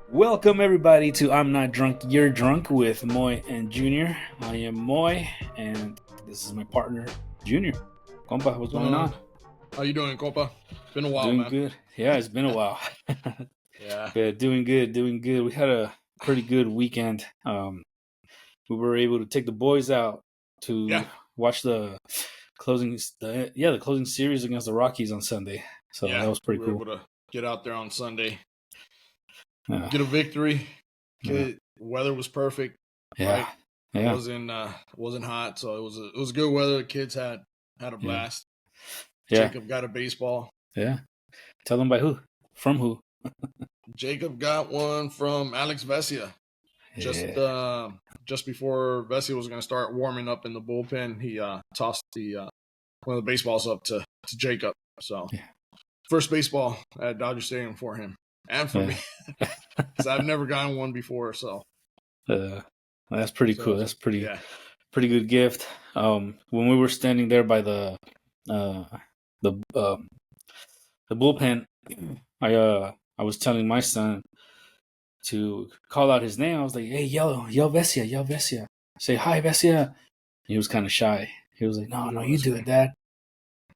Welcome everybody to I'm Not Drunk, You're Drunk with Moy and Junior. I am Moy, and this is my partner, Junior. Compa, what's going on? How you doing, Copa? Been a while, Doing man. good. Yeah, it's been a while. Yeah. Yeah, doing good. We had a pretty good weekend. We were able to take the boys out to watch the closing series against the Rockies on Sunday. So that was pretty we were cool. able to get out there on Sunday, Yeah. get a victory. Yeah. Weather was perfect. Yeah. Right? Yeah. It wasn't hot, so it was good weather. The kids had a blast. Yeah. Jacob got a baseball. Yeah. Tell them by who? From who? Jacob got one from Alex Vesia. Just before Vesia was going to start warming up in the bullpen, he tossed one of the baseballs up to Jacob. So first baseball at Dodger Stadium for him and for me, because I've never gotten one before. So that's pretty cool. That's pretty good gift. When we were standing there by the bullpen, I was telling my son to call out his name. I was like, "Hey, yell Vesia. Say hi, Vesia." He was kind of shy. He was like, "No, you do it, Dad."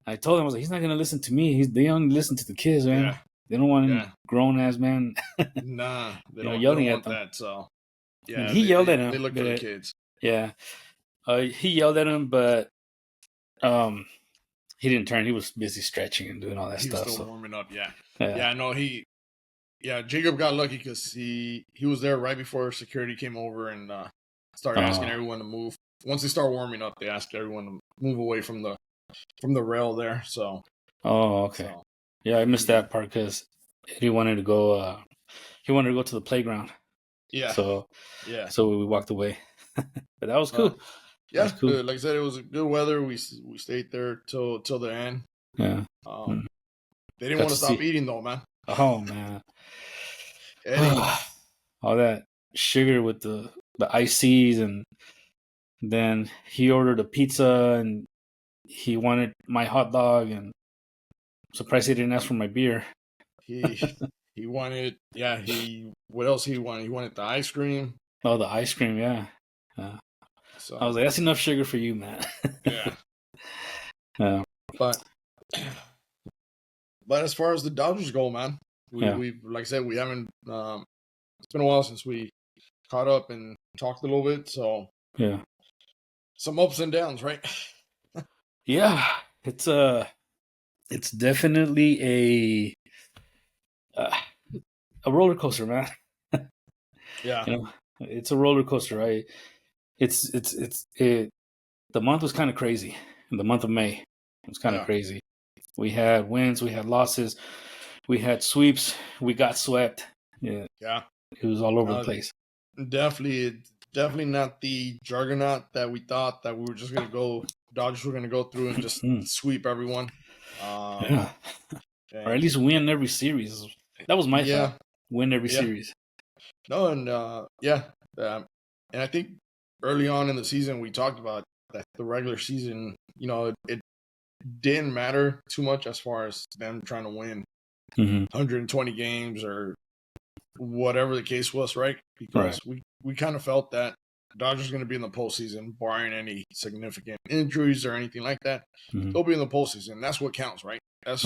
I told him, I was like, "He's not gonna listen to me. They only listen to the kids, man. Yeah. They don't want a grown ass man." Nah, they don't yelling want at them. that. So and he yelled at him. They look for the kids. Yeah, he yelled at him, but he didn't turn. He was busy stretching and doing all that stuff. He was still warming up. Yeah. No, Jacob got lucky because he was there right before security came over and started asking everyone to move. Once they start warming up, they ask everyone to move away from the rail there. So. Oh, okay. So, yeah, I missed that part because he wanted to go. He wanted to go to the playground. Yeah. So we walked away. But that was cool. Yeah, was cool. Like I said, it was good weather. We stayed there till the end. Yeah. They didn't want to stop eating though, man. Oh man. All that sugar with the ices, and then he ordered a pizza and he wanted my hot dog, and I'm surprised he didn't ask for my beer. He wanted what else he wanted? He wanted the ice cream. Oh, the ice cream, yeah. So I was like, that's enough sugar for you, man. Yeah. But as far as the Dodgers go, man, we've like I said, we haven't. It's been a while since we caught up and talked a little bit. So some ups and downs, right? Yeah, it's definitely a roller coaster, man. Yeah, it's a roller coaster, right? The month was kind of crazy. In the month of May, it was kind of crazy. We had wins, we had losses, we had sweeps, we got swept. Yeah, it was all over the place. Definitely not the juggernaut that we thought that we were just gonna go. Dodgers were gonna go through and just sweep everyone. Or at least win every series. That was my thought. Win every series. No, and and I think early on in the season we talked about that the regular season, it didn't matter too much as far as them trying to win 120 games or whatever the case was, right? Because we kind of felt that Dodgers going to be in the postseason, barring any significant injuries or anything like that. They'll be in the postseason. That's what counts, right? As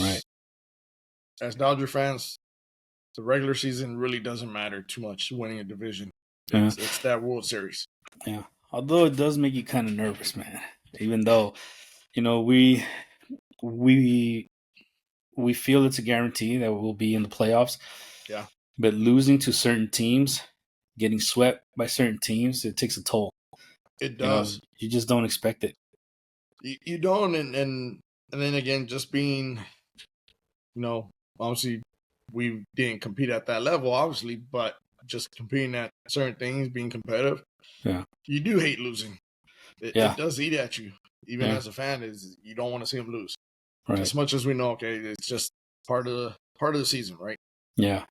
Dodger fans, the regular season really doesn't matter too much winning a division. It's that World Series. Yeah. Although it does make you kind of nervous, man. Even though, we feel it's a guarantee that we'll be in the playoffs. Yeah. But losing to certain teams, getting swept by certain teams, it takes a toll. It does. You just don't expect it. You don't, and then again, just being, obviously we didn't compete at that level, obviously, but just competing at certain things, being competitive. Yeah. You do hate losing. It does eat at you, even as a fan. You don't want to see them lose. Right. As much as we know, it's just part of the season, right? Yeah.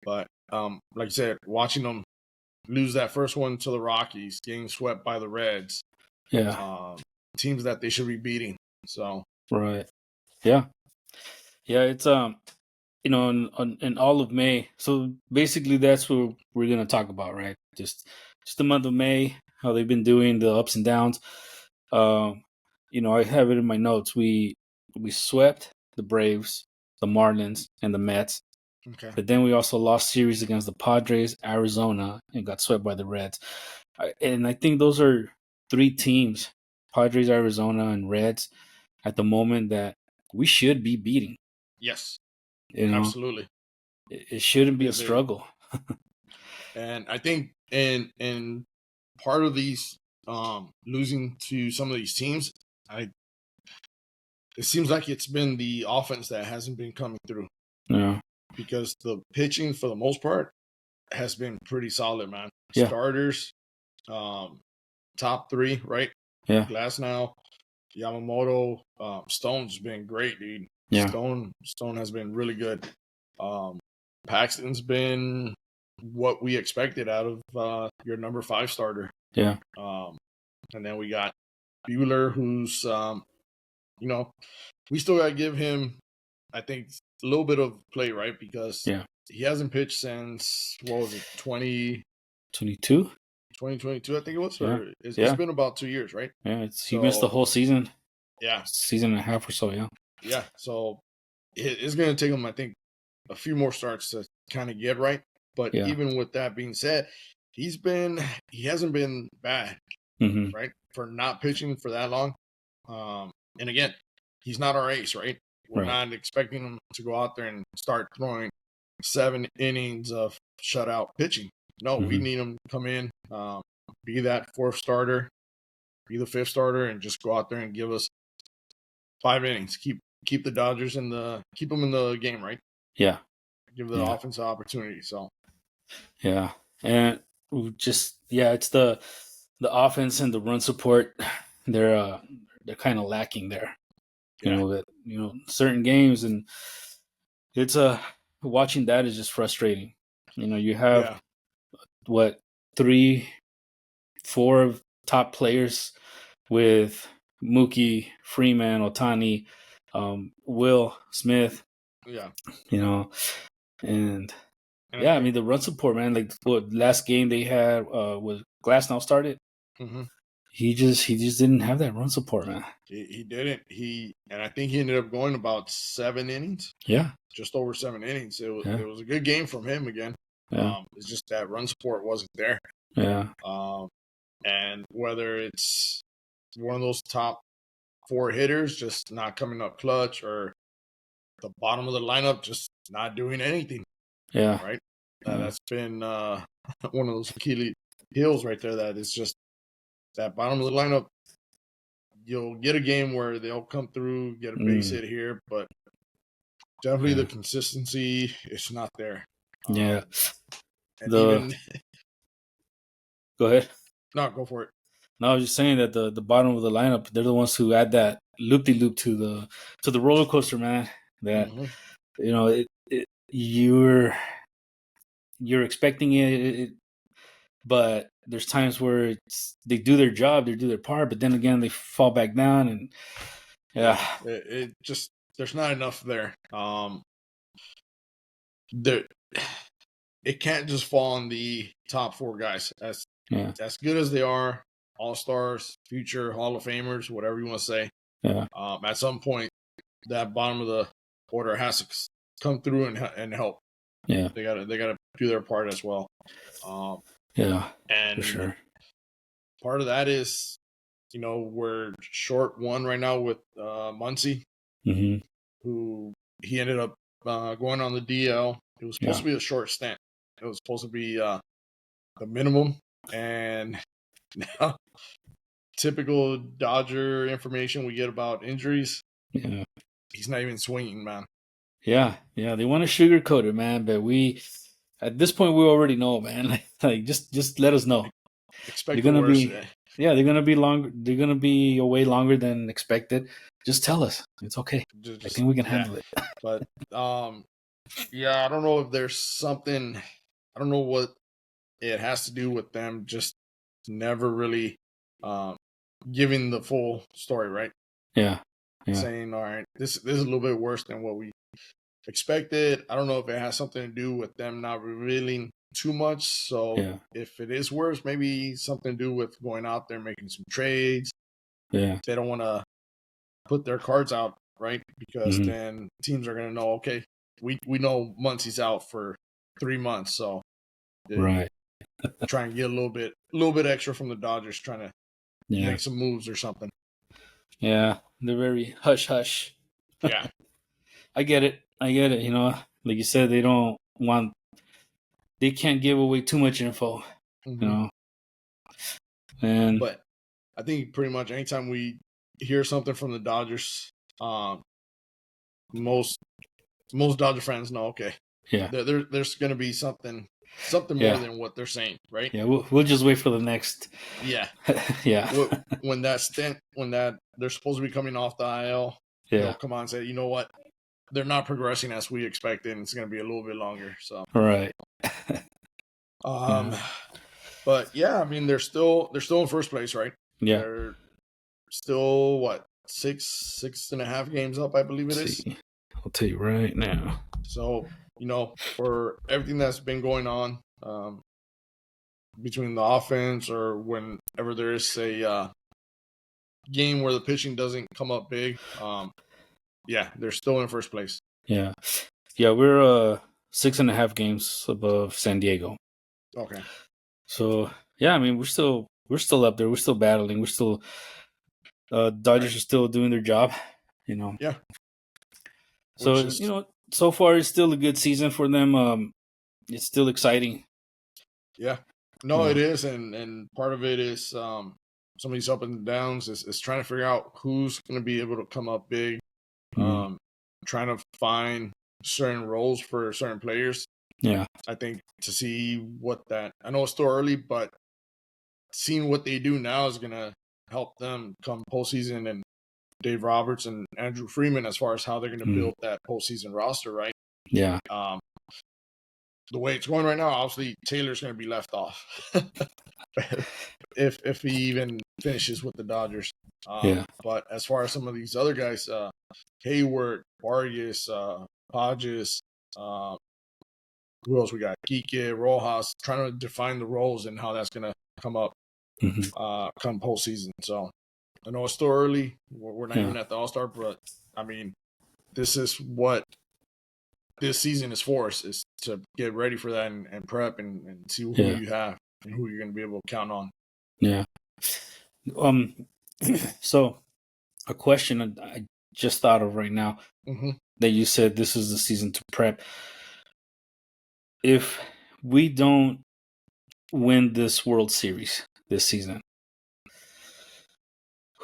But like I said, watching them lose that first one to the Rockies, getting swept by the Reds. Yeah. Teams that they should be beating. So. Right. Yeah. Yeah, it's in all of May. So basically, that's what we're gonna talk about, right? Just the month of May, how they've been doing, the ups and downs. Um, I have it in my notes. We swept the Braves, the Marlins, and the Mets. Okay. But then we also lost series against the Padres, Arizona, and got swept by the Reds. And I think those are three teams, Padres, Arizona, and Reds, at the moment that we should be beating. Yes, You know, absolutely. it shouldn't be a They struggle. and I think and part of these losing to some of these teams, I it seems like it's been the offense that hasn't been coming through Yeah, because the pitching for the most part has been pretty solid, man. yeah, Starters, um, top three, right? yeah, Glass now, Yamamoto, Stone's been great, dude. yeah, Stone has been really good. Um, Paxton's been what we expected out of your number 5 starter. yeah, Um, and then we got Bueller, who's we still got to give him, I think, a little bit of play, right? Because yeah. he hasn't pitched since what was it, 22. 2022, I think it was, Yeah, or it's yeah, been about 2 years, right? yeah. He missed the So whole yeah, season and a half or so. Yeah, yeah. So it's going to take him, I think, a few more starts to kind of get right. But yeah. even with that being said, he hasn't been bad, Mm-hmm. right, for not pitching for that long. And again, he's not our ace, right? We're Right. not expecting him to go out there and start throwing 7 innings of shutout pitching. No, we Mm-hmm. need him to come in, be that 4th starter, be the 5th starter, and just go out there and give us 5 innings. Keep the Dodgers keep them in the game, right? Yeah, Give the yeah, offense an opportunity. So yeah. And it's the offense and the run support. They're kind of lacking there. yeah, That certain games, and it's watching that is just frustrating. You have yeah, what, three, four top players with Mookie, Freeman, Otani, Will Smith. yeah. You know, and And I yeah, I think mean the run support, man. Like what last game they had was Glass now started. mhm, He just didn't have that run support, man. he didn't. And I think he ended up going about 7 innings, Yeah, just over 7 innings. yeah, It was a good game from him again. yeah, It's just that run support wasn't there. yeah, Um, and whether it's one of those top 4 hitters just not coming up clutch, or the bottom of the lineup just not doing anything, yeah, right? yeah, That's been one of those Achilles heels right there. That is just that bottom of the lineup. You'll get a game where they'll come through, get a base mm, hit here, but definitely the yeah, consistency is not there. yeah. And The even Go ahead. no, go for it. No, I was just saying that the bottom of the lineup, they're the ones who add that loop de loop to the roller coaster, man. That Mm-hmm. you're expecting it, but there's times where they do their job, they do their part, but then again they fall back down, and yeah, Yeah, it just there's not enough there. There, it can't just fall on the top 4 guys. yeah, As good as they are, all stars, future Hall of Famers, whatever you want to say. yeah, At some point, that bottom of the order has to come through and help. yeah, They gotta do their part as well. Um, yeah, for and sure. part of that is, we're short one right now with Muncie, Hmm. who he ended up going on the DL. It was supposed Yeah, to be a short stint. It was supposed to be the minimum, and now typical Dodger information we get about injuries. yeah, He's not even swinging, man. yeah, yeah. They want to sugarcoat it, man, but we at this point we already know, man. Like just let us know. You're Expect the gonna worst. be Yeah, they're gonna be longer. They're gonna be away longer than expected. Just tell us. It's okay. I Just think we can yeah, handle it. but yeah, I don't know if there's something. I don't know what it has to do with them just never really um, giving the full story, right? Yeah, yeah, Saying, all right, this is a little bit worse than what we expected. I don't know if it has something to do with them not revealing too much. So if it is worse, maybe something to do with going out there making some trades. Yeah. They don't want to put their cards out, right? Because then teams are going to know, okay, we know Muncie's out for 3 months, so Right. try and get a little bit extra from the Dodgers, trying to make some moves or something. Yeah, they're very hush hush. Yeah, I get it. You know, like you said, they can't give away too much info. You know, and but I think pretty much anytime we hear something from the Dodgers, most Dodger fans know, okay, there's going to be something more than what they're saying, right? Yeah, we'll just wait for the next. Yeah, yeah. when that they're supposed to be coming off the IL, they'll come on and say, you know what, they're not progressing as we expected, and it's going to be a little bit longer. So right. But yeah, I mean, they're still in first place, right? Yeah. They're still what, 6.5 games up, I believe it is. I'll tell you right now. So, you know, for everything that's been going on between the offense, or whenever there is a game where the pitching doesn't come up big, yeah, they're still in first place. Yeah, we're 6.5 games above San Diego. Okay. So yeah, I mean, we're still up there. We're still battling. We're still Dodgers are still doing their job. You know. Yeah. So you know, so far it's still a good season for them. It's still exciting. Yeah. No, it is, and part of it is some of these up and downs is trying to figure out who's going to be able to come up big. Trying to find certain roles for certain players. Yeah. I think to see what that, I know it's still early, but seeing what they do now is going to help them come postseason, and Dave Roberts and Andrew Freeman, as far as how they're going to build that postseason roster, right? Yeah. The way it's going right now, obviously Taylor's going to be left off if he even finishes with the Dodgers. But as far as some of these other guys, Hayward, Vargas, Hodges, who else we got? Kike, Rojas, trying to define the roles and how that's going to come up come postseason. So I know it's still early. We're not even at the All-Star, but I mean, this is what this season is for us, is to get ready for that and prep and see who you have and who you're going to be able to count on. Yeah. So a question I just thought of right now that you said this is the season to prep. If we don't win this World Series this season,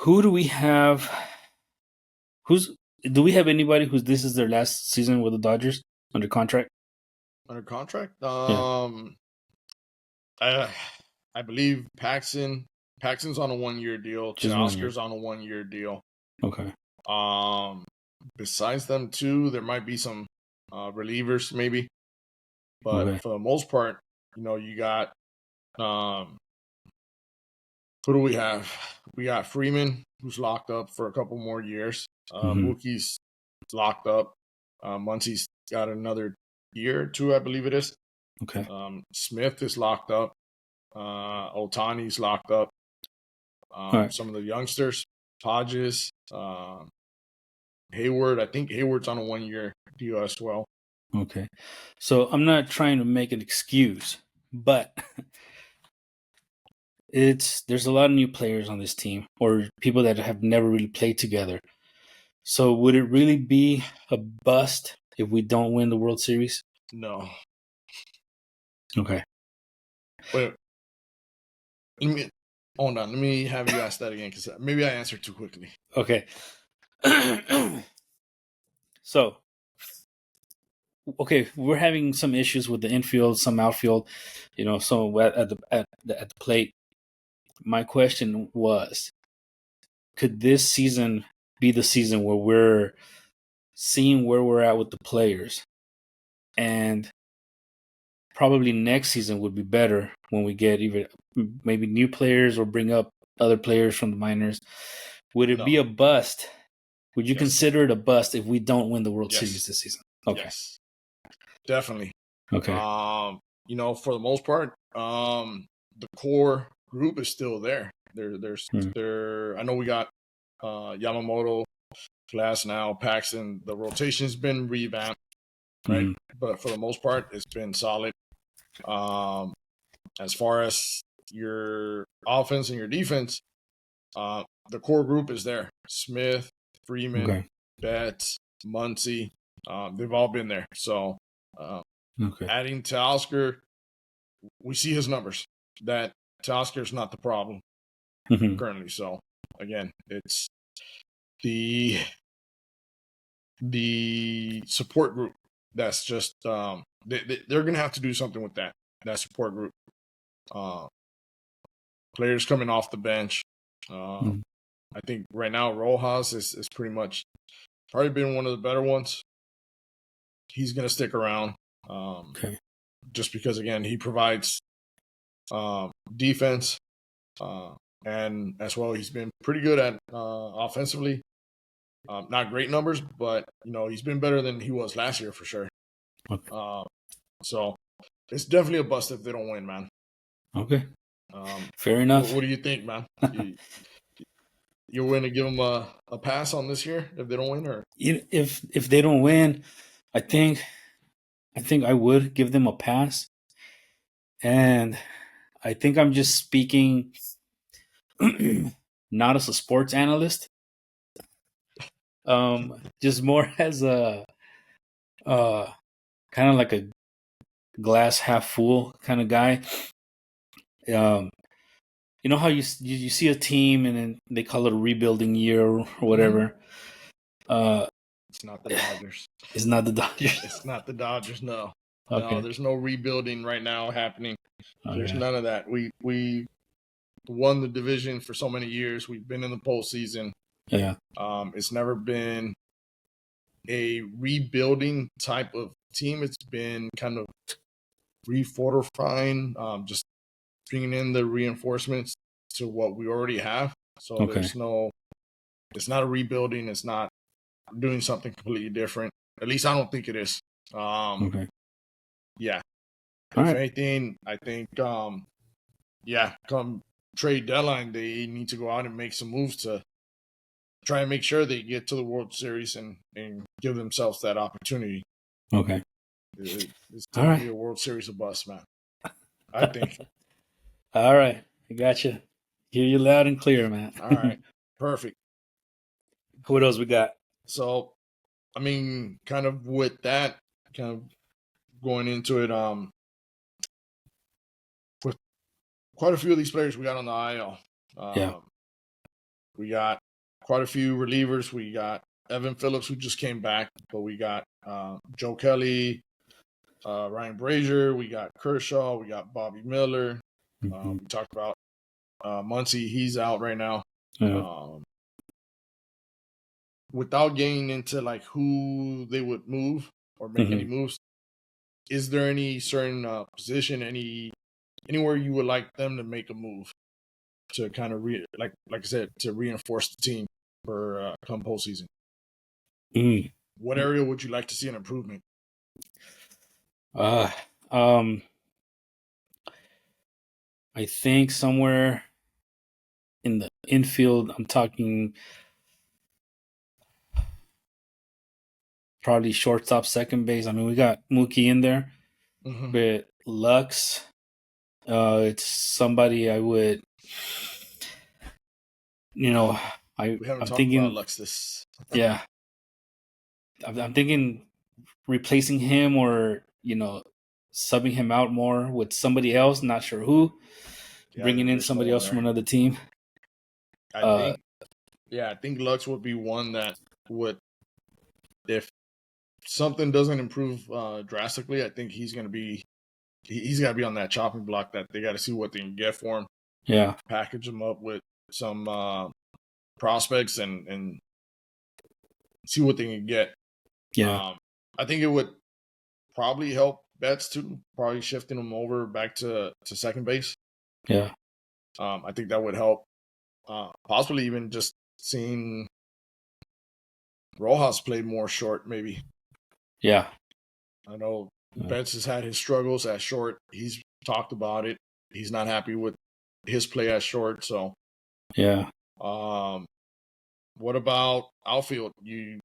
who do we have? Do we have anybody who's this is their last season with the Dodgers under contract? Under contract? I believe Paxton's on a 1-year deal. Teoscar's on a 1-year deal. Okay. Besides them two, there might be some relievers maybe, but for the most part, you know, you got who do we have? We got Freeman, who's locked up for a couple more years. Mookie's locked up. Muncie's got another year or two, I believe it is. Okay. Smith is locked up. Otani's locked up. Some of the youngsters, Hodges, Hayward. I think Hayward's on a 1-year deal as well. Okay. So I'm not trying to make an excuse, but there's a lot of new players on this team, or people that have never really played together. So would it really be a bust if we don't win the World Series? No. Okay. Wait. Hold on. Let me have you ask that again, because maybe I answered too quickly. Okay. So, okay, we're having some issues with the infield, some outfield, you know, some at the plate. My question was, could this season be the season where we're seeing where we're at with the players, and probably next season would be better when we get even maybe new players or bring up other players from the minors? Would it be a bust? Would you consider it a bust if we don't win the World Series this season? Okay. Yes, definitely. Okay. For the most part, the core group is still there. I know we got Yamamoto, Glass now, Paxton. The rotation's been revamped, right? But for the most part, it's been solid. As far as your offense and your defense, the core group is there. Smith, Freeman, Okay. Betts, Muncy, they've all been there. So adding to Oscar, we see his numbers. That Teoscar is not the problem currently. So again, it's the support group that's just they're gonna have to do something with that support group. Players coming off the bench. I think right now Rojas is pretty much probably been one of the better ones. He's gonna stick around. Just because again he provides defense, and as well he's been pretty good at offensively. Not great numbers, but he's been better than he was last year for sure. So it's definitely a bust if they don't win, man. Okay. Fair enough. What do you think, man? You're willing to give them a pass on this year if they don't win, or if they don't win, I think I would give them a pass, and I think I'm just speaking not as a sports analyst, just more as a kind of like a glass half full kind of guy. You know how you see a team and then they call it a rebuilding year or whatever. It's not the Dodgers. It's not the Dodgers. It's not the Dodgers. No, Okay. no. There's no rebuilding right now happening. Okay. There's none of that. We won the division for so many years. We've been in the postseason. Yeah. It's never been a rebuilding type of team. It's been kind of refortifying, just bringing in the reinforcements to what we already have. So there's it's not a rebuilding. It's not doing something completely different. At least I don't think it is. Yeah. If anything, I think, come trade deadline, they need to go out and make some moves to try and make sure they get to the World Series and give themselves that opportunity. Okay. It's definitely a World Series of bust, man. I think. All right. I got you. Hear you loud and clear, man. All right. Perfect. What else we got? So, I mean, kind of with that, kind of going into it, with quite a few of these players we got on the IL. We got quite a few relievers. We got Evan Phillips, who just came back, but we got Joe Kelly, Ryan Brazier, we got Kershaw, we got Bobby Miller. We talked about Muncy, he's out right now. Without getting into like who they would move or make any moves, is there any certain position, anywhere you would like them to make a move to kind of like I said, to reinforce the team for come postseason? What area would you like to see an improvement? I think somewhere in the infield, I'm talking probably shortstop, second base. I mean, we got Mookie in there, but Lux, it's somebody I would, we haven't I'm talked thinking about Lux this. Yeah, I'm thinking replacing him or subbing him out more with somebody else. Not sure who. Bringing in somebody else from another team. I think Lux would be one that would, if something doesn't improve drastically, I think he's got to be on that chopping block that they got to see what they can get for him. Yeah. Package him up with some prospects and see what they can get. Yeah. I think it would probably help Betts too, probably shifting him over back to second base. Yeah. I think that would help. Possibly even just seeing Rojas play more short, maybe. Yeah. I know Betts has had his struggles at short. He's talked about it. He's not happy with his play at short. So, Yeah. what about outfield? You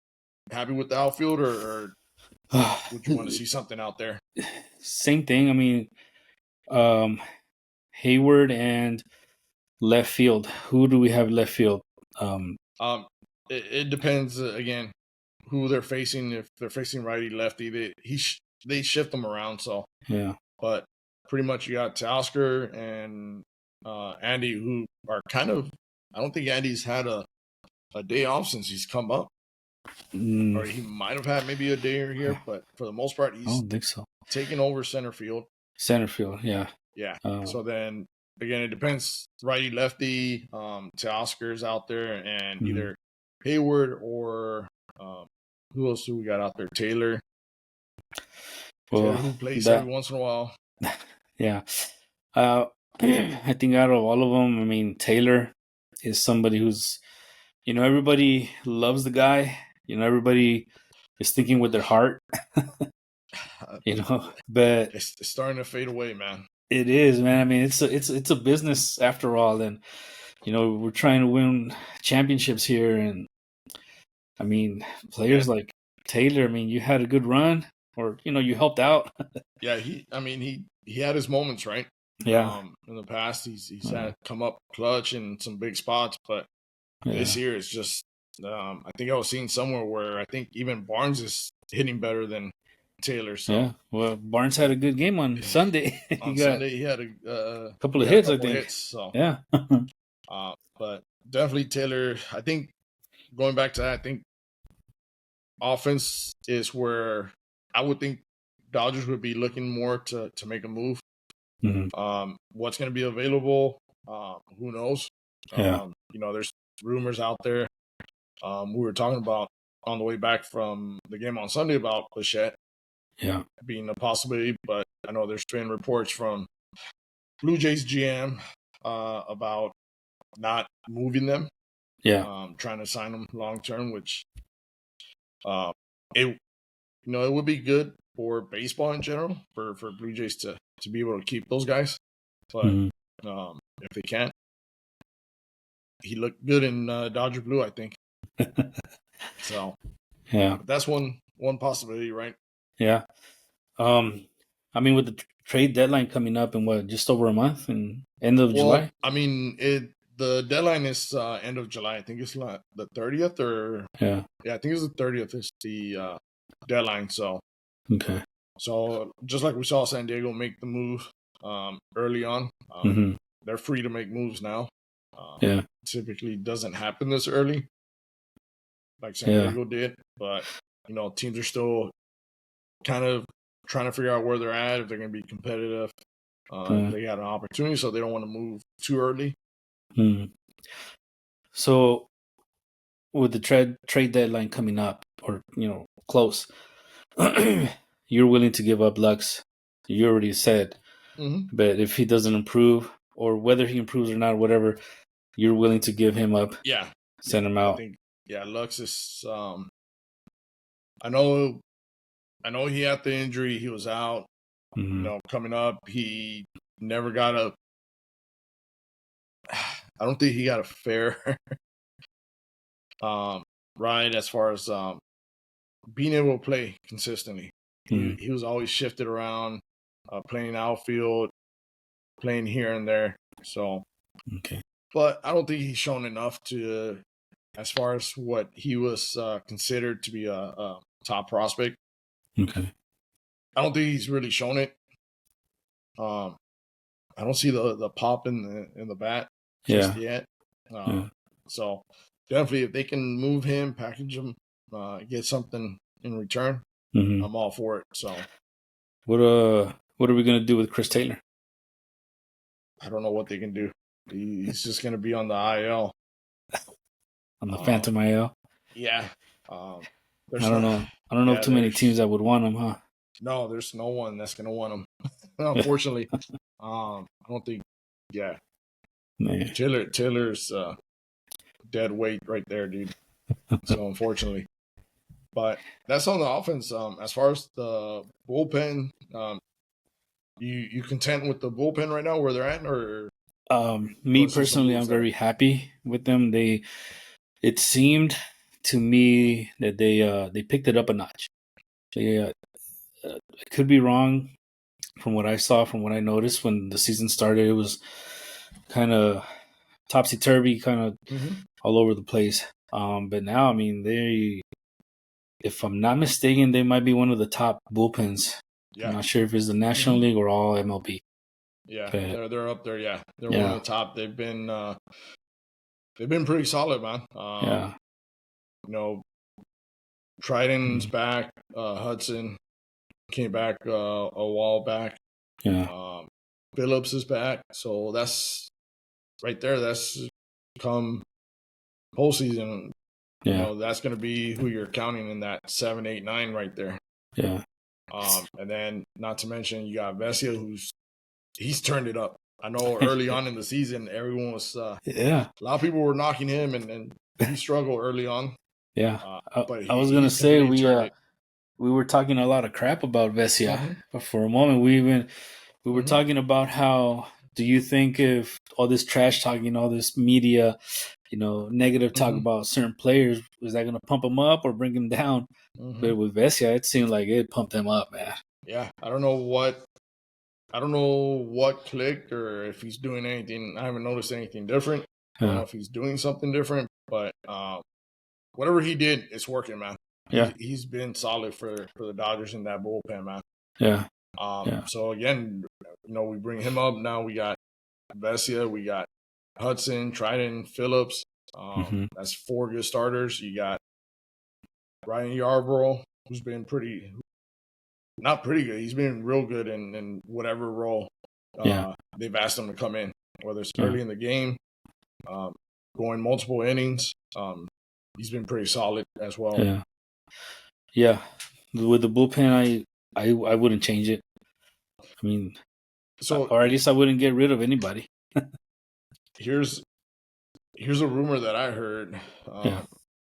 happy with the outfield, or would you want to see something out there? Same thing. I mean, Hayward and left field. Who do we have left field? Um, Um, it depends again who they're facing. If they're facing righty lefty, they shift them around. So, yeah. but pretty much you got Teoscar and Andy, who are kind of. I don't think Andy's had a day off since he's come up, or he might have had maybe a day or here, but for the most part, I he's don't think so. taking over center field. Center field. Yeah. Yeah. So then again, it depends. Righty lefty. Teoscar's out there, and either Hayward or who else do we got out there? Taylor. Well, Taylor, who plays every once in a while. Yeah. I think out of all of them, I mean, Taylor is somebody who's, everybody loves the guy. Everybody is thinking with their heart, but It's starting to fade away, man. it is, man. I mean, it's a business after all, and we're trying to win championships here, and I mean, players like Taylor. I mean, you had a good run, or you helped out. Yeah, he had his moments, right? Yeah. In the past, he's had come up clutch in some big spots, but this year it's just. I think I was seeing somewhere where I think even Barnes is hitting better than Taylor. So yeah, well, Barnes had a good game on Sunday. Sunday he had a couple of hits, I think. So yeah, but definitely Taylor. I think going back to that, I think offense is where I would think Dodgers would be looking more to make a move. What's going to be available? Who knows? Yeah. There's rumors out there. We were talking about on the way back from the game on Sunday about Bichette being a possibility, but I know there's been reports from Blue Jays GM about not moving them. Yeah. Trying to sign them long term, which it would be good for baseball in general for Blue Jays to be able to keep those guys, but if they can't, he looked good in Dodger blue, I think. So yeah, that's one possibility, right? Yeah. I mean, with the trade deadline coming up in just over a month, and end of July. I mean, the deadline is end of July. I think it's like the 30th, or yeah, I think it's the 30th is the deadline. So okay. So just like we saw San Diego make the move early on, they're free to make moves now. Typically doesn't happen this early, like San Diego did. But teams are still kind of trying to figure out where they're at, if they're going to be competitive. They got an opportunity, so they don't want to move too early. So, with the trade deadline coming up, or close, you're willing to give up Lux. You already said, but if he doesn't improve, or whether he improves or not, whatever, you're willing to give him up. Yeah, send him out. I think, Lux is. I know he had the injury. He was out. Coming up, he never got a. I don't think he got a fair ride as far as being able to play consistently. He was always shifted around, playing outfield, playing here and there. So, but I don't think he's shown enough to, as far as what he was considered to be a top prospect. Okay. I don't think he's really shown it. I don't see the pop in the bat just yet. So definitely, if they can move him, package him, get something in return, I'm all for it. So, what are we gonna do with Chris Taylor? I don't know what they can do. He's just gonna be on the IL, on the Phantom IL. Yeah. I don't know. I don't know too many teams that would want him, huh? No, there's no one that's gonna want him. Unfortunately, I don't think. Yeah. Man. Taylor's dead weight right there, dude. So unfortunately. But that's on the offense. As far as the bullpen, you content with the bullpen right now where they're at, or you Me want to see some personally, I'm moves there? very happy with them. It seemed to me that they picked it up a notch. They I could be wrong from what I saw, from what I noticed when the season started. It was kind of topsy turvy, kind of Mm-hmm. all over the place. But now, I mean, if I'm not mistaken, they might be one of the top bullpens. I'm Yeah. not sure if it's the National Mm-hmm. League or all MLB. Yeah, But they're up there. Yeah, they're one of yeah, the top. They've been pretty solid, man. yeah, You know, Triton's mm, back. Hudson came back a while back. yeah, Um, Phillips is back. So that's right there. That's come postseason. You yeah, know, that's going to be who you're counting in that 7, 8, 9 right there. yeah, And then not to mention you got Vesia, he's turned it up. I know early on in the season, everyone was yeah, a lot of people were knocking him, and he struggled early on. yeah. But I was gonna he's say completely turned it. we were talking a lot of crap about Vesia, Mm-hmm. but for a moment we were Mm-hmm. talking about how do you think if all this trash talking, all this media, negative talk Mm-hmm. about certain players, is that gonna pump them up or bring them down? Mm-hmm. But with Vesia, it seemed like it pumped them up, man. Yeah, I don't know what clicked or if he's doing anything. I haven't noticed anything different. I don't know Yeah, if he's doing something different, but whatever he did, it's working, man. yeah, He's been solid for the Dodgers in that bullpen, man. yeah, yeah. So again, we bring him up now. We got Vesia, we got Hudson, Triton, Phillips. Hmm. That's 4 good starters. You got Ryan Yarbrough, who's been not pretty good. He's been real good in whatever role Yeah, they've asked him to come in, whether it's yeah, early in the game, um, going multiple innings. He's been pretty solid as well. yeah, yeah. With the bullpen, I wouldn't change it. I mean, So or at least I wouldn't get rid of anybody. here's here's a rumor that I heard Yeah.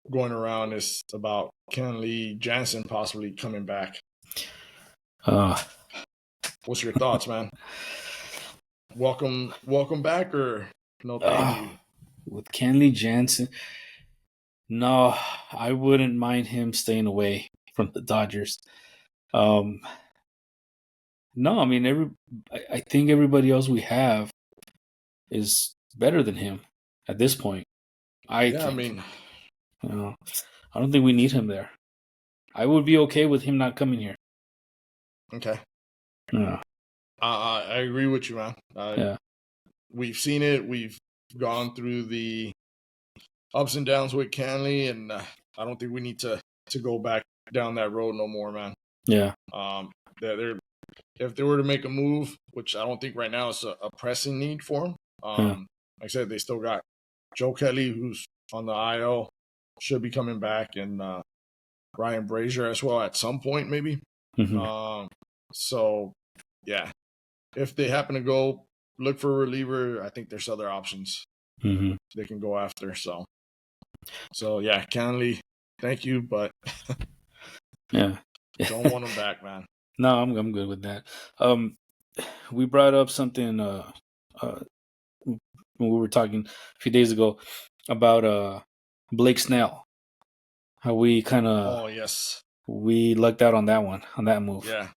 going around is about Kenley Jansen possibly coming back. Uh, What's your thoughts, man? Welcome back, or no? Thank uh, you. with Kenley Jansen, no, I wouldn't mind him staying away from the Dodgers. Um, no, I mean I think everybody else we have is better than him at this point. I Yeah, I think. mean, You know, I don't think we need him there. I would be okay with him not coming here. okay. Yeah, I agree with you, man. yeah, We've seen it. We've gone through the ups and downs with Canley, and I don't think we need to go back down that road no more, man. yeah, They're if they were to make a move, which I don't think right now is a pressing need for them. yeah. Like I said, they still got Joe Kelly, who's on the IL, should be coming back, and Ryan Brazier as well at some point, maybe. Hmm. So yeah, if they happen to go look for a reliever, I think there's other options Hmm. they can go after. So yeah, Canley, thank you, but Yeah. don't want him back, man. No, I'm good with that. Um, we brought up something uh when we were talking a few days ago about Blake Snell. How we kind of Oh yes, we lucked out on that one, on that move. yeah,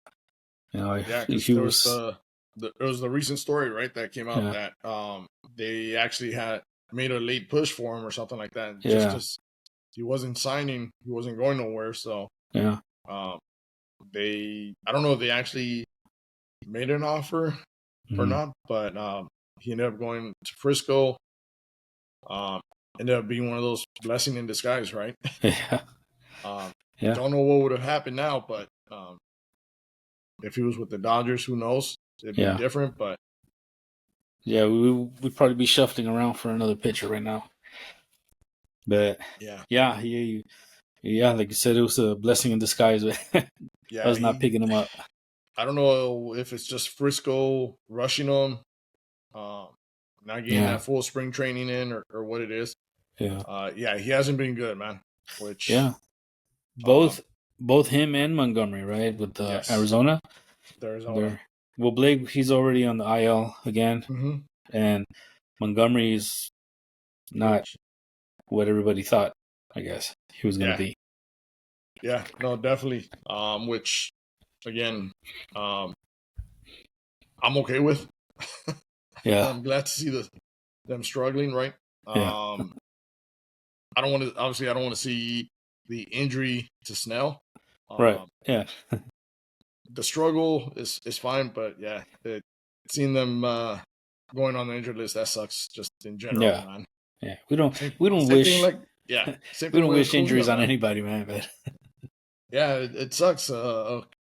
You know, yeah, because he there was was it was the recent story, right, that came out yeah, that they actually had made a late push for him or something like that, just yeah, as he wasn't signing, he wasn't going nowhere. So yeah, um, I don't know if they actually made an offer or hmm, not, but he ended up going to Frisco. Um, Ended up being one of those blessing in disguise, right? yeah, um, yeah, don't know what would have happened now, but if he was with the Dodgers, who knows? It'd be yeah. different, but Yeah, we'd probably be shuffling around for another pitcher right now. But yeah, yeah, yeah, like you said, it was a blessing in disguise. yeah. Us not picking him up. I don't know if it's just Frisco rushing him, um, not getting Yeah, that full spring training in, or what it is. yeah, Yeah, he hasn't been good, man. Which yeah. both him and Montgomery, right? With the Yes, Arizona, Arizona. they're well, Blake he's already on the IL again, Mm-hmm. and Montgomery's not Which, what everybody thought. I guess he was going to yeah, be. yeah, no, definitely. Which again, um, I'm okay with. Yeah, I'm glad to see them struggling, right? yeah, I don't want to obviously I don't want to see the injury to Snell. right, Um, yeah, the struggle is fine, but yeah, seeing them going on the injured list that sucks just in general, yeah, man. yeah. Same We don't same thing wish like yeah, same we thing don't with wish Acuna, injuries on man. anybody, man. But Yeah, it sucks.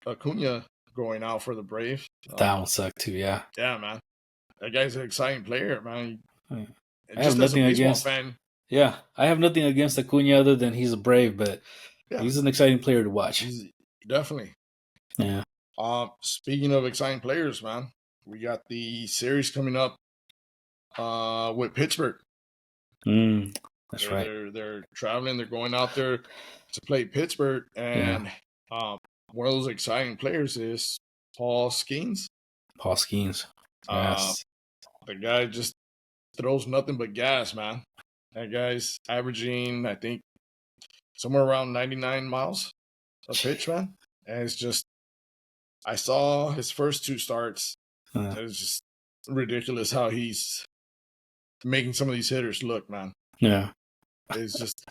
Acuna going out for the Braves. that one sucked too. Yeah. Yeah, man, that guy's an exciting player, man. Yeah. And I have just as a nothing baseball against. fan, Yeah, I have nothing against Acuna other than he's a Brave, but yeah, he's an exciting player to watch. he's definitely. Yeah. Speaking of exciting players, man, we got the series coming up with Pittsburgh. That's They're right. they're they're traveling. They're going out there to play Pittsburgh, Yeah. and one of those exciting players is Paul Skeens. Paul Skeens. Uh, Yes. the guy just throws nothing but gas, man. That guy's averaging, I think, somewhere around 99 miles a pitch, man. And it's just, I saw his first two starts. Uh, It was just ridiculous how he's making some of these hitters look, man. yeah. It's just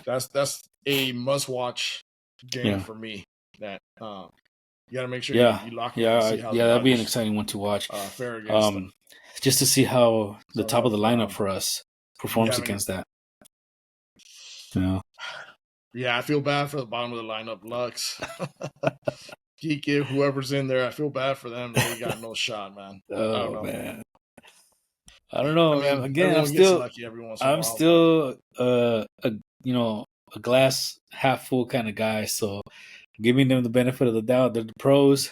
that's a must watch game Yeah. for me. That you got to make sure Yeah. you lock in and Yeah. see how the Yeah. That'd be an Dodgers exciting one to watch. fare against them. Just to see how the Sort top of the of lineup for us performs yeah, man. against that. Yeah. Yeah, I feel bad for the bottom of the lineup, Lux, Geeky, whoever's in there. I feel bad for them. They got no shot, man. I don't Oh know. man. I don't I know, man. mean, Again, everyone gets lucky every once in a I'm while, but still a a glass half full kind of guy. So giving them the benefit of the doubt, they're the pros.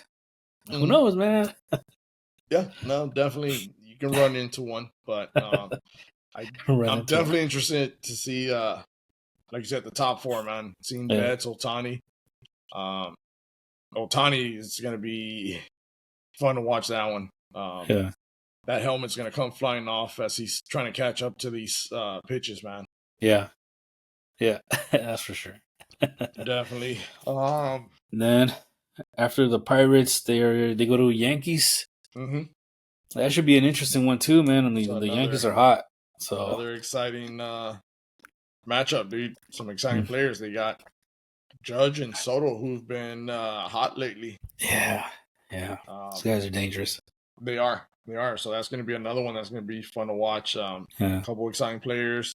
Who mhm. knows, man? Yeah, no, definitely you can run into one, but I Run I'm into it. definitely interested to see like you said the top four, man. Seeing Yeah. Betts, Otani. Um, Otani is gonna be fun to watch that one. Yeah. That helmet's gonna come flying off as he's trying to catch up to these pitches, man. Yeah. Yeah. That's for sure. Definitely. And then after the Pirates, they go to Yankees. Mm-hmm. That should be an interesting one too, man. And So the Yankees are hot. So another exciting matchup, dude. Some exciting mm, players. They got Judge and Soto, who've been hot lately. yeah. Yeah. These guys are dangerous. They are. They are. So that's going to be another one that's going to be fun to watch. A Yeah. couple exciting players.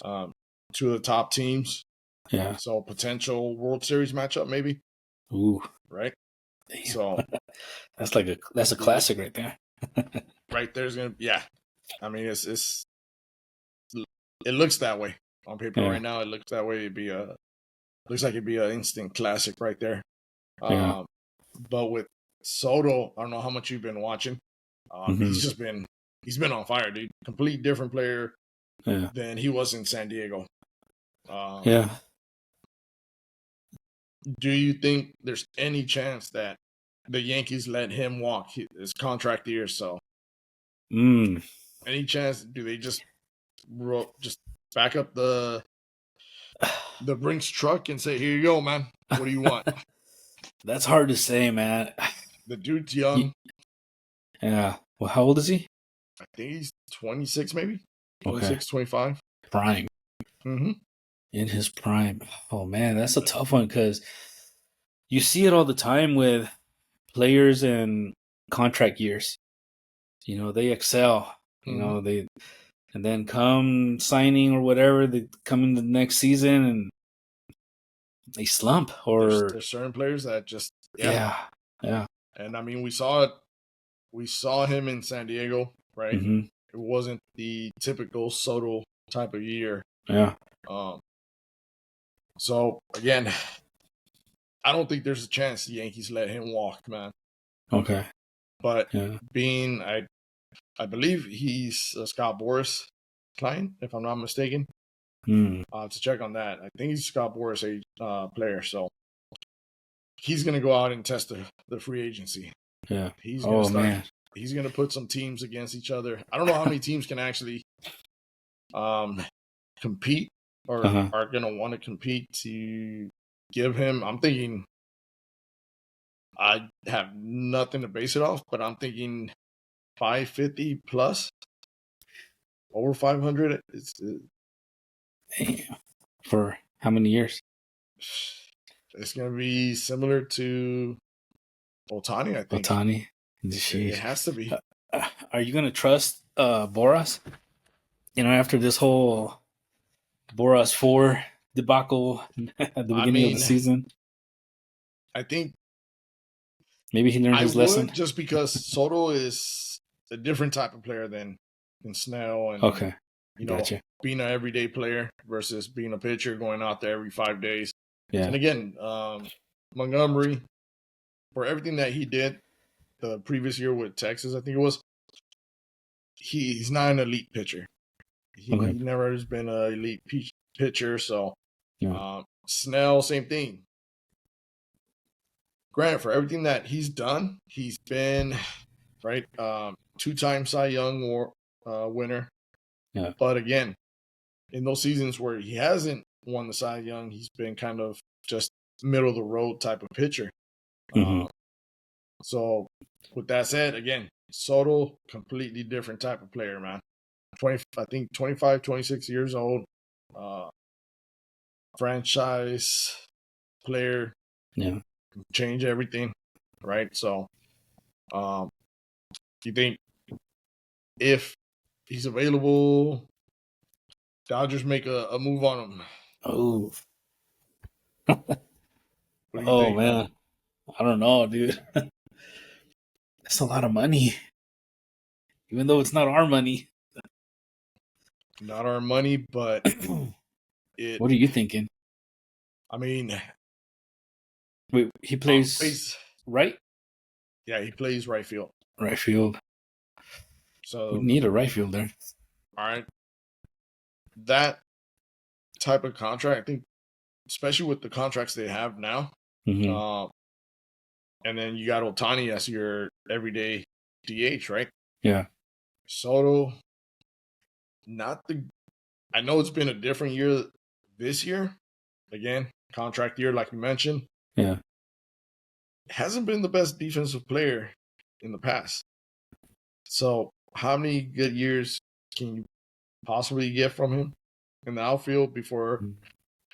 Two of the top teams. Yeah. So potential World Series matchup, maybe. Ooh. Right. Damn. So that's a classic right there. right there's going to yeah. I mean, it looks that way on paper Yeah. right now. It looks that way. Looks like it'd be an instant classic right there. Yeah. But with Soto, I don't know how much you've been watching. Mm-hmm. He's been on fire, dude. Complete different player Yeah. than he was in San Diego. Yeah. Do you think there's any chance that the Yankees let him walk his contract year? So, any chance? Do they just back up the Brinks truck and say, "Here you go, man. What do you want?" That's hard to say, man. The dude's young. Yeah. Well, how old is he? I think he's 26, maybe Okay. 26, 25. Prime. Mm-hmm. In his prime. Oh man, that's a tough one because you see it all the time with players in contract years. You know, they excel. You know, they and then come signing or whatever, they come in the next season and they slump or There's certain players that just yeah. And I mean, we saw it. We saw him in San Diego, right? Mm-hmm. It wasn't the typical Soto type of year. Yeah. So again, I don't think there's a chance the Yankees let him walk, man. Okay. But Yeah. being, I believe he's Scott Boras' client, if I'm not mistaken. to check on that. I think he's Scott Boras age player, so he's going to go out and test the free agency. Yeah. He's going to start. Man. He's going to put some teams against each other. I don't know how many teams can actually compete or are going to want to compete to give him. I'm thinking I have nothing to base it off, but I'm thinking 550 plus, over 500. Damn. For how many years? It's going to be similar to Ohtani, I think. Ohtani? It has to be. Are you going to trust Boras? After this whole Boras 4 debacle at the beginning of the season? I think maybe he learned his lesson. Just because Soto is a different type of player than Snell and okay. Gotcha. Being an everyday player versus being a pitcher going out there every 5 days. Yeah. And again, Montgomery, for everything that he did the previous year with Texas, I think it was, he's not an elite pitcher. He never has been an elite pitcher. So Snell, same thing. Granted, for everything that he's done, he's been right 2-time Cy Young winner. Yeah. But again, in those seasons where he hasn't won the Cy Young, he's been kind of just middle of the road type of pitcher. So with that said, again, Soto, completely different type of player, man. 25, 26 years old, franchise player. Yeah. Change everything, right? So, you think if he's available, Dodgers make a move on him? Oh. What do you think? Man. I don't know, dude. That's a lot of money. Even though it's not our money. Not our money, but what are you thinking? I mean, wait, he plays right? Yeah, he plays right field. Right field. So we need a right fielder. All right. That type of contract, I think, especially with the contracts they have now, and then you got Ohtani as your everyday DH, right? Yeah. Soto, I know it's been a different year this year. Again, contract year, like you mentioned. Yeah. Hasn't been the best defensive player in the past. So how many good years can you possibly get from him in the outfield before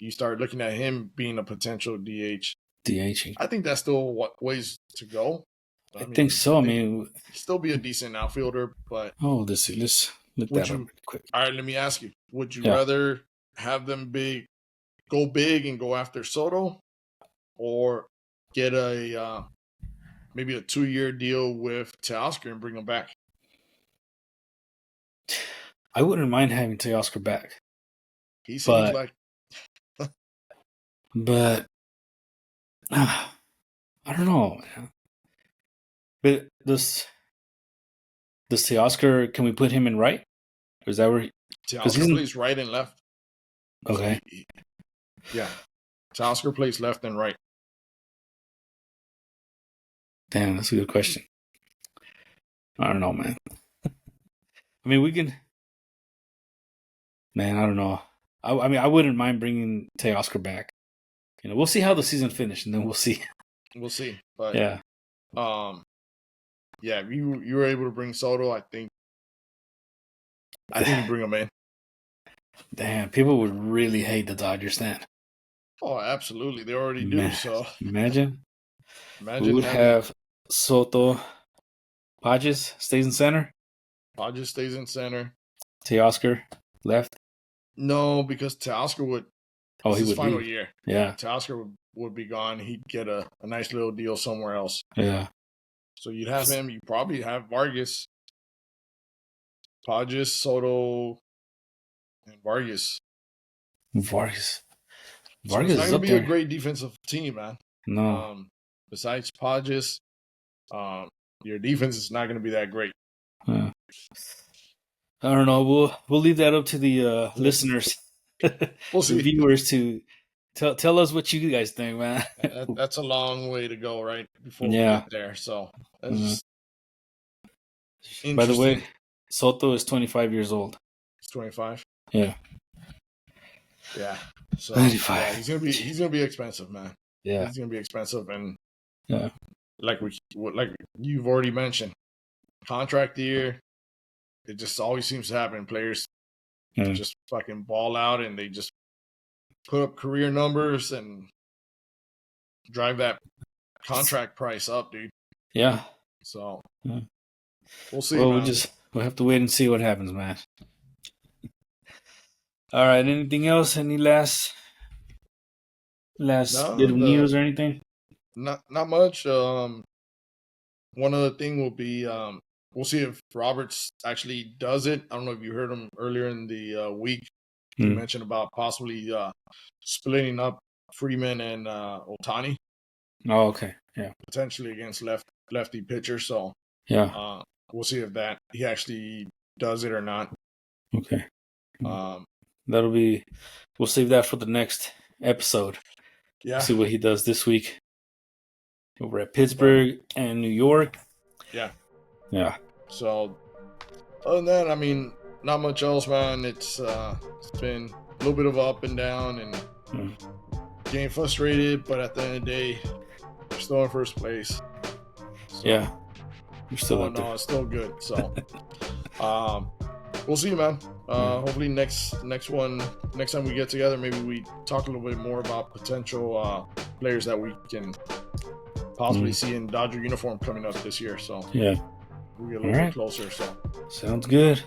you start looking at him being a potential DH? DH. I think that's still ways to go. I think so. I mean, still be a decent outfielder, but let's look that up quick. All right, let me ask you: would you rather have them go big and go after Soto, or get a maybe a 2-year deal with Teoscar and bring him back? I wouldn't mind having Teoscar back. He seems like, but I don't know, man. But does Teoscar? Can we put him in right? Or is that where Teoscar plays right and left? Okay. So Teoscar plays left and right. Damn, that's a good question. I don't know, man. I mean, we can. Man, I don't know. I mean, I wouldn't mind bringing Teoscar back. We'll see how the season finishes, and then we'll see. We'll see. But yeah. If you were able to bring Soto, I think you bring him in. Damn, people would really hate the Dodgers then. Oh, absolutely. They already do. So imagine we would have Soto. Pages stays in center. Pages stays in center. Teoscar left. No, because Teoscar would. Oh, he would final leave. year. Yeah, Teoscar would be gone. He'd get a nice little deal somewhere else. Yeah. So you'd have him. You probably have Vargas, Pages, Soto, and Vargas. Vargas it's not is going to be there. a great defensive team, man. No. Besides Pages, your defense is not going to be that great. I don't know. We'll leave that up to the listeners. We'll the see. viewers to tell us what you guys think, man. That's a long way to go, right? Before we Yeah. get there. So that's Mhm. just By the way, interesting. Soto is 25 years old. He's 25. Yeah. Yeah. So yeah, 25. he's gonna be expensive, man. Yeah. He's gonna be expensive, and Yeah. like you've already mentioned, contract year. It just always seems to happen. Players Mm. just fucking ball out, and they just put up career numbers and drive that contract price up, dude. Yeah. So Yeah. we'll see, Well, man. we'll have to wait and see what happens, man. All right. Anything else? Any last bit No, of the news or anything? not much. One other thing will be we'll see if Roberts actually does it. I don't know if you heard him earlier in the week. He Mm. mentioned about possibly splitting up Freeman and Otani Oh, okay. Yeah. potentially against lefty pitchers. So Yeah. we'll see if that he actually does it or not. Okay. Um, That'll be. We'll save that for the next episode. yeah, See what he does this week over at but Pittsburgh and New York. yeah. Yeah. So other than that, I mean, not much else, man. It's been a little bit of up and down and Mm. getting frustrated, but at the end of the day, we're still in first place. So, Yeah. You're still oh up no, there. it's still good. So we'll see, man. Hopefully next time we get together, maybe we talk a little bit more about potential players that we can possibly see in Dodger uniform coming up this year. So Yeah. we get a little bit closer. So Sounds good.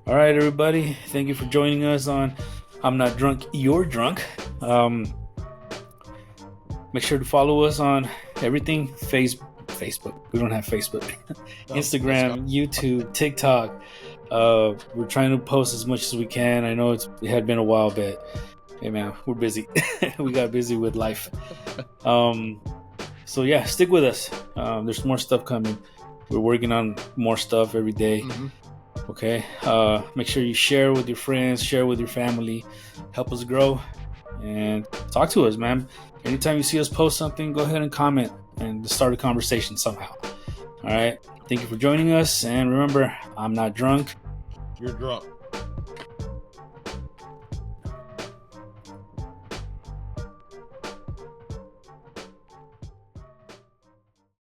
All right, everybody. Thank you for joining us on I'm Not Drunk, You're Drunk. Make sure to follow us on everything. Facebook. We don't have Facebook. no, Instagram, YouTube, TikTok. We're trying to post as much as we can. I know it had been a while, but hey, man, we're busy. We got busy with life. So yeah, stick with us. There's more stuff coming. We're working on more stuff every day. Mm-hmm. Okay. Make sure you share with your friends, share with your family, help us grow, and talk to us, man. Anytime you see us post something, go ahead and comment and start a conversation somehow. All right. Thank you for joining us, and remember, I'm not drunk. You're drunk.